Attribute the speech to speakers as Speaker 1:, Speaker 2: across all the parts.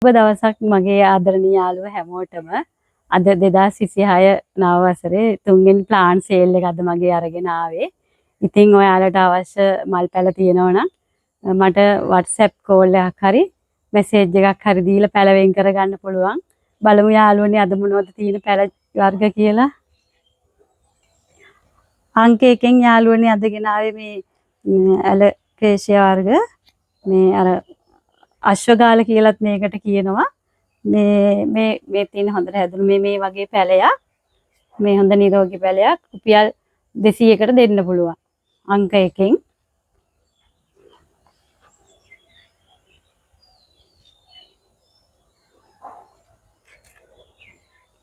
Speaker 1: ඔබ දවසක් මගේ ආදරණීය යාළුව හැමෝටම අද 2026 නව වසරේ තුන්වෙනි ප්ලාන් සේල් එක අද මගේ අරගෙන ආවේ. ඉතින් ඔයාලට අවශ්‍ය මල් පැල තියෙනවා නම් මට WhatsApp කෝල් එකක් හරි මැසේජ් එකක් හරි දීලා පැල වෙන් කරගන්න පුළුවන්. බලමු යාළුවනේ අද මොනවද තියෙන පැල වර්ග කියලා. අංක 1කින් යාළුවනේ අද ගෙන ආවේ මේ ඇලකේෂියා වර්ග මේ අර අශ්වගාල කියලාත් මේකට කියනවා. මේ තියෙන හොඳට හැදුණු මේ වගේ පැලයක්. මේ හොඳ නිරෝගී පැලයක් රුපියල් 200කට දෙන්න පුළුවන්. අංක 1කින්.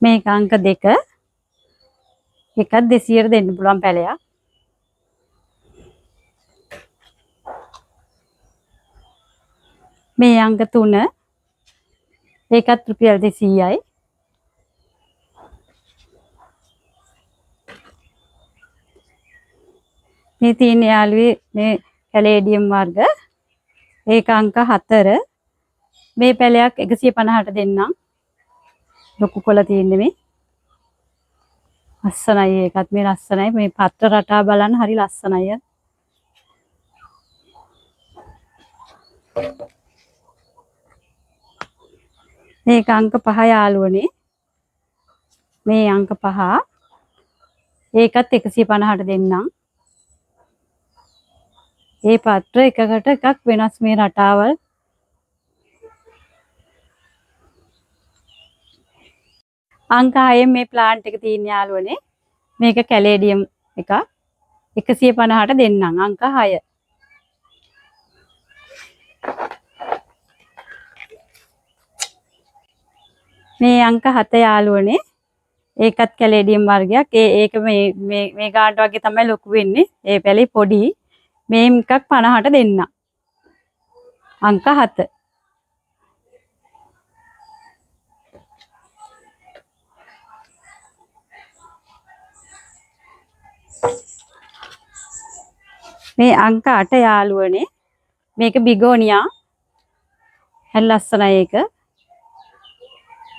Speaker 1: මේක අංක 2. එකක් 200ට දෙන්න පුළුවන් පැලයක්. මේ අංක 3 ඒකත් රුපියල් 200යි. මේ තියෙන යාළුවේ මේ කැලේඩියම් වර්ග ඒක අංක 4 මේ පැලයක් 150ට දෙන්නම්. ලොකු කොළ තියෙන්නේ මේ. ලස්සනයි ඒකත් මේ ලස්සනයි මේ පත්‍ර රටා බලන්න හරි ලස්සනයි. මේක අංක 5 යාළුවනේ. මේ අංක 5 ඒකත් 150ට දෙන්නම්. ඒ පත්‍ර එකකට එකක් වෙනස් මේ රටාවල්. අංක 6 මේ ප්ලාන්ට් එක තියෙන යාළුවනේ. මේක කැලේඩියම් එකක් 150ට දෙන්නම් අංක 6. මේ අංක 7 යාළුවනේ. ඒකත් කැලේඩියම් වර්ගයක්. ඒක මේ ගානට වගේ තමයි ලොකු වෙන්නේ. ඒ පැලේ පොඩි. මේ එකක් 50ට දෙන්නම්. අංක 7. මේ අංක 8 යාළුවනේ. මේක බිගෝනියා. හරි ලස්සනයි ඒක.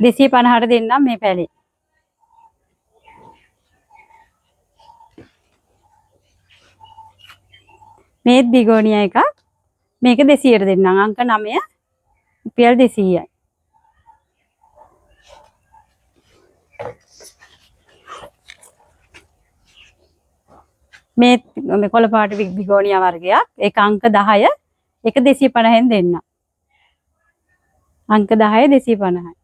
Speaker 1: 250ට දෙන්නම් මේ පැලේ. මේ බිගෝනියා එකක්. මේක 200ට දෙන්නම්. අංක 9 රුපියල් 200යි. මේ කොළ පාට බිගෝනියා වර්ගයක්. ඒක අංක 10 ඒක 250ෙන් දෙන්නම්. අංක 10 250යි.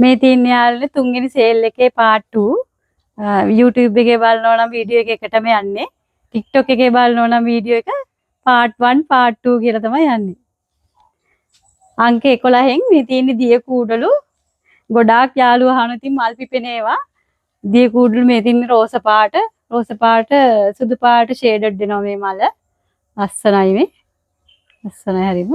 Speaker 1: මේ තියෙන යාළුවනේ තුන්වෙනි සේල් එකේ part 2 YouTube එකේ බලනවා නම් වීඩියෝ එක එකටම යන්නේ. TikTok එකේ බලනවා නම් වීඩියෝ එක part 1 part 2 කියලා තමයි යන්නේ. අංක 11න් මේ තියෙන දිය කූඩලු ගොඩාක් යාළුවෝ අහන ඉතින් මල් පිපෙන ඒවා. දිය කූඩලු මේ තියෙන රෝස පාට සුදු පාට ෂේඩඩ් දෙනවා මේ මල. ලස්සනයි මේ. ලස්සනයි හරිම.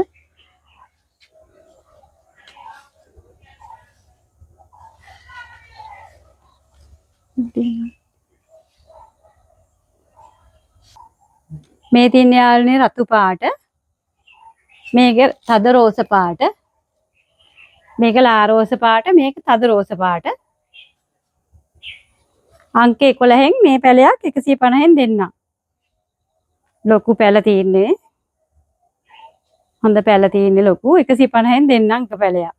Speaker 1: මේ තියෙන යාළුවනේ රතු පාට. මේක තද රෝස පාට. මේක ලා රෝස පාට. මේක තද රෝස පාට. අංක 11න් මේ පැලයක් 150ෙන් දෙන්නම්. ලොකු පැල තියෙන්නේ. හොඳ පැල තියෙන්නේ ලොකු 150ෙන් දෙන්නම් එක පැලයක්.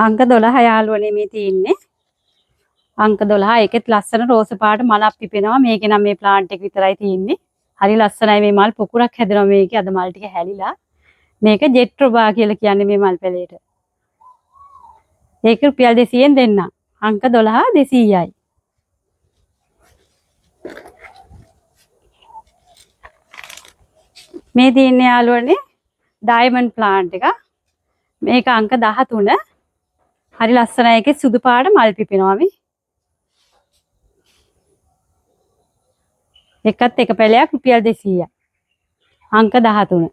Speaker 1: අංක 12 යාළුවනේ මේ තියෙන්නේ. අංක 12 ඒකෙත් ලස්සන රෝස පාට මලක් පිපෙනවා. මේකේ නම් මේ ප්ලාන්ට් එක විතරයි තියෙන්නේ. හරි ලස්සනයි මේ මල් පොකුරක් හැදෙනවා මේකේ. අද මල් ටික හැලිලා. මේක ජෙට්‍රෝබා කියලා කියන්නේ මේ මල් පැලේට. ඒක රුපියල් 200ෙන් දෙන්නම්. අංක 12 200යි. මේ තියෙන්නේ යාළුවනේ ඩයමන්ඩ් ප්ලාන්ට් එක. මේක අංක 13. හරි ලස්සනයි. ඒකේ සුදු පාට මල් පිපෙනවා මේ. එකත් එක පැලයක් රුපියල් 200යි. අංක 13.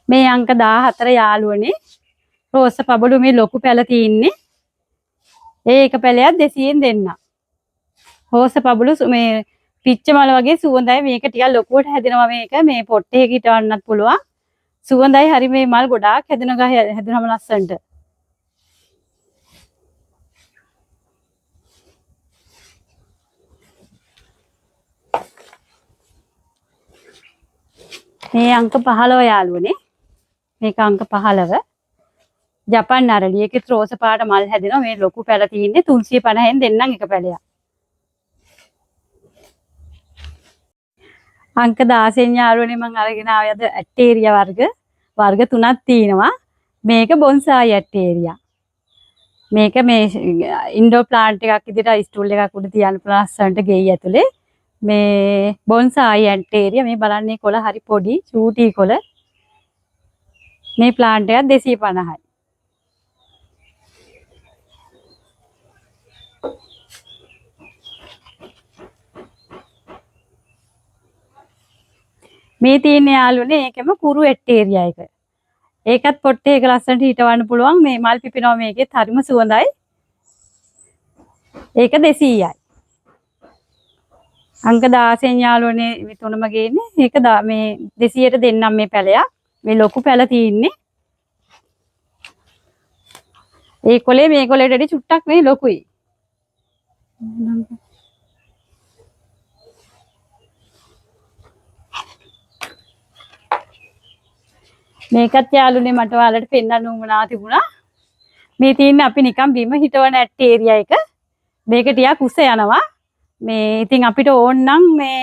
Speaker 1: මේ අංක 14 යාළුවනේ රෝස පබළු මේ ලොකු පැල තියෙන්නේ. ඒ එක පැලයක් 200ෙන් දෙන්න. රෝස පබළු මේ පිච්ච මල වගේ සුවඳයි. මේක ටිකක් ලොකුවට හැදෙනවා මේක. මේ පොට්ටේ හිටවන්නත් පුළුවන්. සුවඳයි හරි මේ මල් ගොඩාක් හැදෙනම ලස්සනට. මේ අංක 15 යාළුවනේ. මේක අංක 15. ජපන් නරලි. ඒකේ රෝස පාට මල් හැදෙනවා. මේ ලොකු පැල තියෙන්නේ 350ෙන් දෙන්නම් එක පැලයක්. අංක 16 යාළුවනේ මම අරගෙන ආවේ අද ඇටේරියා වර්ග 3ක් තියෙනවා. මේක බොන්සායි ඇටේරියා. මේක මේ ඉන්ඩෝර් ප්ලාන්ට් එකක් විදිහට ස්ටූල් එකක් උඩ තියන්න පුළුවන් ලස්සනට ගෙයි ඇතුලේ. මේ බොන්සායි ඇටේරියා මේ බලන්නේ කොළ හරි පොඩි චූටි කොළ. මේ ප්ලාන්ට් එකක් 250යි. මේ තියෙන යාළුවනේ ඒකෙම කුරු ඇටේරියා එක. ඒකත් පොට්ටේ එක ලස්සනට හිටවන්න පුළුවන්. මේ මල් පිපෙනවා මේකෙත් හරිම සුවඳයි. ඒක 200යි. අංක 16 යාළුවනේ මේ තුනම ගේන්නේ. ඒක මේ 200ට දෙන්නම් මේ පැලයක්. මේ ලොකු පැල තියෙන්නේ. ඒ කොලේ මේ කොලේට වඩා චුට්ටක් මේ ලොකුයි. මේකත් යාළුවනේ මට ඔයාලට පෙන්වන්න උවමනා තිබුණා. මේ තියෙන්නේ අපි නිකන් බිම හිටවන ඇටේරියා එක. මේක ටිකක් උස යනවා. මේ ඉතින් අපිට ඕන නම් මේ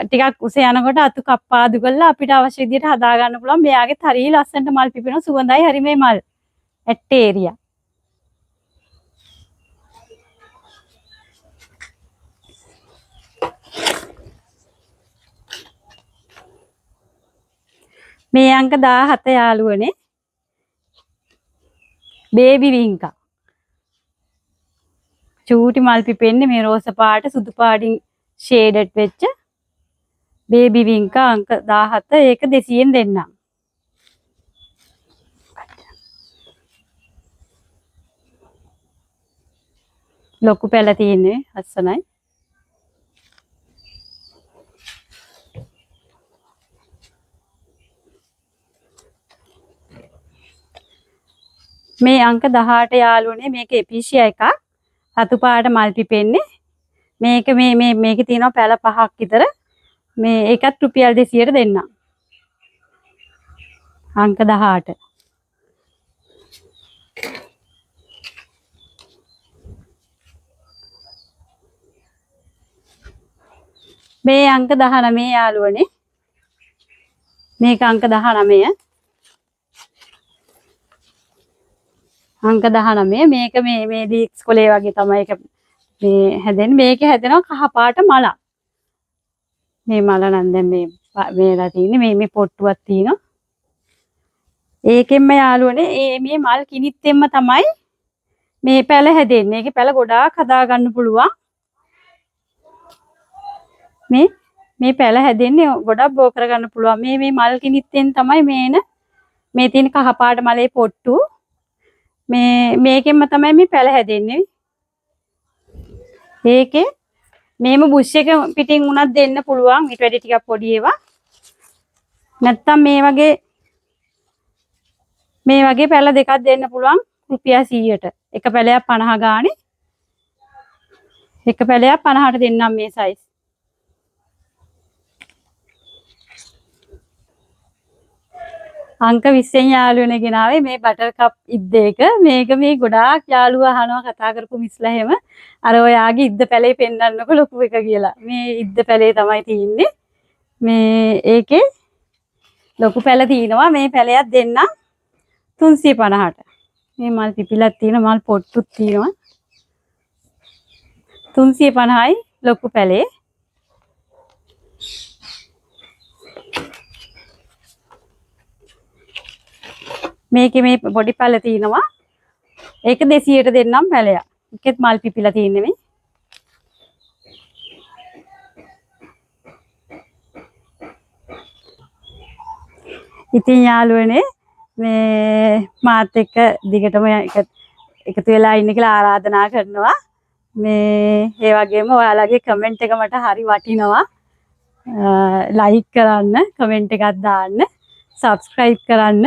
Speaker 1: ටිකක් උස යනකොට අතු කප්පාදු කරලා අපිට අවශ්‍ය විදිහට හදා ගන්න පුළුවන්. මෙයාගෙත් හරිය ලස්සනට මල් පිපෙන සුවඳයි හරි මේ මල් ඇටේරියා. මේ අංක 17 යාළුවනේ බේබි වින්කා. චූටි මල් පිපෙන්නේ මේ රෝස පාට සුදු පාටින් ෂේඩඩ් වෙච්ච බේබි වින්කා අංක 17 ඒක 200ෙන් දෙන්නම්. ලොකු පැල තියෙන්නේ ලස්සනයි. මේ අංක 18 යාළුවනේ මේක එපීෂියා එකක්. රතු පාට මල් පිපෙන්නේ. මේක මේකේ තියෙනවා පැල 5ක් විතර. මේ ඒකත් රුපියල් 200ට දෙන්නම්. අංක 18. මේ අංක 19 යාළුවනේ. මේක අංක 19. අංක 19 මේක මේ ලීක්ස් කොලේ වගේ තමයි ඒක මේ හැදෙන්නේ. මේකේ හැදෙනවා කහ පාට මලක්. මේ මල නම් දැන් මේලා තියෙන්නේ මේ පොට්ටුවක් තියෙනවා. ඒකෙන්ම යාළුවනේ මේ මල් කිනිත්තෙන්ම තමයි මේ පැල හැදෙන්නේ. ඒකේ පැල ගොඩාක් හදා ගන්න පුළුවන්. මේ පැල හැදෙන්නේ ගොඩක් බෝ කර ගන්න පුළුවන්. මේ මල් කිනිත්තෙන් තමයි මේ තියෙන කහ පාට මලේ පොට්ටු මේකෙන්ම තමයි මේ පැල හැදෙන්නේ. ඒකේ මේම බුෂ් එක පිටින් උනත් දෙන්න පුළුවන්. ඊට වැඩි ටිකක් පොඩි ඒවා. නැත්තම් මේ වගේ පැල දෙකක් දෙන්න පුළුවන් රුපියල් 100ට. එක පැලයක් 50 ගානේ. එක පැලයක් 50ට දෙන්නම් මේ සයිස්. අංක 20 යාළුවනේ ගෙනාවේ මේ බටර් කප් ඉද්ද එක. මේක මේ ගොඩාක් යාළුවෝ අහනවා කතා කරපු මිස්ලා හැම අර ඔයාගේ ඉද්ද පැලේ පෙන්වන්නකො ලොකු එක කියලා. මේ ඉද්ද පැලේ තමයි තියෙන්නේ. මේ ඒකේ ලොකු පැල තියෙනවා. මේ පැලයක් දෙන්නම් 350ට. මේ මල් පිපිලක් තියෙන මල් පොට්ටුත් තියෙනවා. 350යි ලොකු පැලේ. මේකේ මේ පොඩි පැල තියෙනවා. ඒක 200ට දෙන්නම් පැලයක්. ඒකෙත් මල් පිපිලා තියෙන්නේ මේ. ඉතින් යාළුවනේ මේ මාත් එක්ක දිගටම එකතු වෙලා ඉන්න කියලා ආරාධනා කරනවා. මේ ඒ වගේම ඔයාලගේ කමෙන්ට් එක මට හරි වටිනවා. ලයික් කරන්න, කමෙන්ට් එකක් දාන්න, සබ්ස්ක්‍රයිබ් කරන්න.